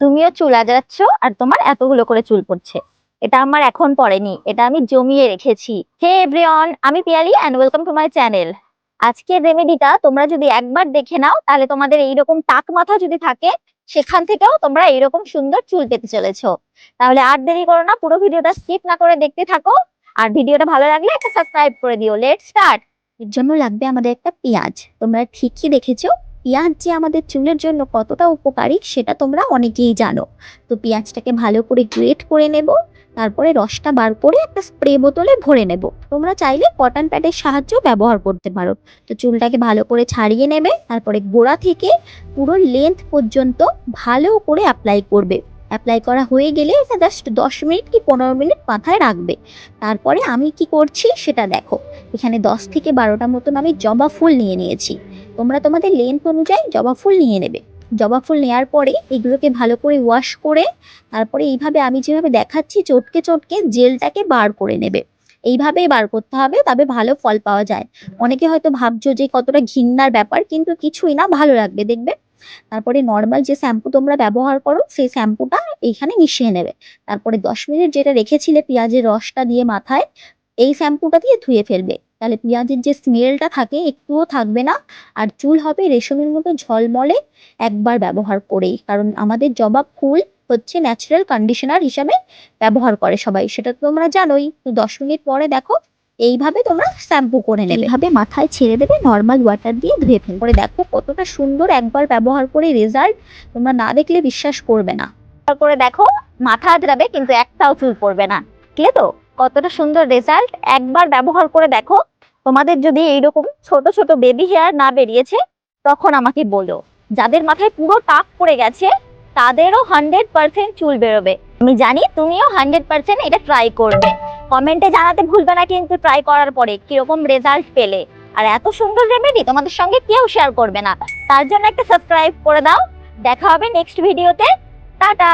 তুমিও চুল আঁচড়াচ্ছ আর তোমার এতগুলো করে চুল পড়ছে। এটা আমার এখন পড়েনি, এটা আমি জমিয়ে রেখেছি। হে এভরিওয়ান, আমি Piyali and welcome to my channel. আজকের রেমেডিটা তোমরা যদি একবার দেখে নাও তাহলে তোমাদের এইরকম টাক মাথা যদি থাকে সেখান থেকেও তোমরা এইরকম সুন্দর চুল পেতে চলেছো। তাহলে আর দেরি করো না, পুরো ভিডিওটা স্কিপ না করে দেখতে থাকো। আর ভিডিওটা ভালো লাগলে একটা সাবস্ক্রাইব করে দিও। Let's start. এর জন্য লাগবে আমাদের একটা পেঁয়াজ। তোমরা ঠিকই দেখেছো, পেঁয়াজ যে আমাদের চুলের জন্য কতটা উপকারী সেটা তোমরা অনেকেই জানো। তো পেঁয়াজটাকে ভালো করে গ্রেট করে নেব, তারপরে রসটা বার করে একটা স্প্রে বোতলে ভরে নেব। তোমরা চাইলে কটন প্যাডের সাহায্য ব্যবহার করতে পারো। তো চুলটাকে ভালো করে ছাড়িয়ে নেবে, তারপরে গোড়া থেকে পুরো লেন্থ পর্যন্ত ভালো করে অ্যাপ্লাই করবে। অ্যাপ্লাই করা হয়ে গেলে এটা জাস্ট 10 মিনিট কি 15 মিনিট মাথায় রাখবে। তারপরে আমি কি করছি সেটা দেখো। এখানে 10 থেকে 12টা মতন আমি জবা ফুল নিয়ে নিয়েছি। তোমরা তোমাদের লেন্থ অনুযায়ী জবা ফুল নিয়ে নেবে। জবা ফুল নেওয়ার পরে এগুলোকে ভালো করে ওয়াশ করে তারপরে এইভাবে আমি যেভাবে দেখাচ্ছি চটকে চটকে জেলটাকে বার করে নেবে। এইভাবেই বার করতে হবে, তবে ভালো ফল পাওয়া যায়। অনেকে হয়তো ভাবছো যে কতটা ঘিন্নার ব্যাপার, কিন্তু কিছুই না, ভালো লাগবে দেখবে। তারপরে নর্মাল যে শ্যাম্পু তোমরা ব্যবহার করো সেই শ্যাম্পুটা এইখানে মিশিয়ে নেবে। তারপরে 10 মিনিট যেটা রেখেছিলে পেঁয়াজের রসটা দিয়ে মাথায়, এই শ্যাম্পুটা দিয়ে ধুয়ে ফেলবে। তাহলে পেঁয়াজের যে স্মেলটা থাকে একটুও থাকবে না। আর চুল হবে রেশমের মতো ঝলমলে একবার ব্যবহার করেই, কারণ আমাদের জবা ফুল হচ্ছে ন্যাচারাল কন্ডিশনার হিসাবে ব্যবহার করে সবাই, সেটা তো তোমরা জানোই। তো 10 মিনিট পরে দেখো এইভাবে তোমরা শ্যাম্পু করে নেবে, এইভাবে মাথায় ছেড়ে দেবে, নর্মাল ওয়াটার দিয়ে ধুয়ে ফেলবে। পরে দেখো কতটা সুন্দর একবার ব্যবহার করে রেজাল্ট, তোমরা না দেখলে বিশ্বাস করবে না। তারপরে দেখো মাথা আঁচড়াবে কিন্তু একটাও চুল পড়বে না। ঠিক তো, কতটা সুন্দর রেজাল্ট একবার ব্যবহার করে দেখো। তোমাদের যদি এইরকম ছোট ছোট বেবি হেয়ার না বেরিয়েছে তখন আমাকে বলো। যাদের মাথায় পুরো টাক পড়ে গেছে তাদেরও 100% চুল বেরোবে। আমি জানি তুমিও 100% এটা ট্রাই করবে। কমেন্টে জানাতে ভুলবে না কিন্তু ট্রাই করার পরে কিরকম রেজাল্ট পেলে। আর এত সুন্দর রেমেডি তোমাদের সঙ্গে কেউ শেয়ার করবে না, তার জন্য একটা সাবস্ক্রাইব করে দাও। দেখা হবে নেক্সট ভিডিওতে। টাটা।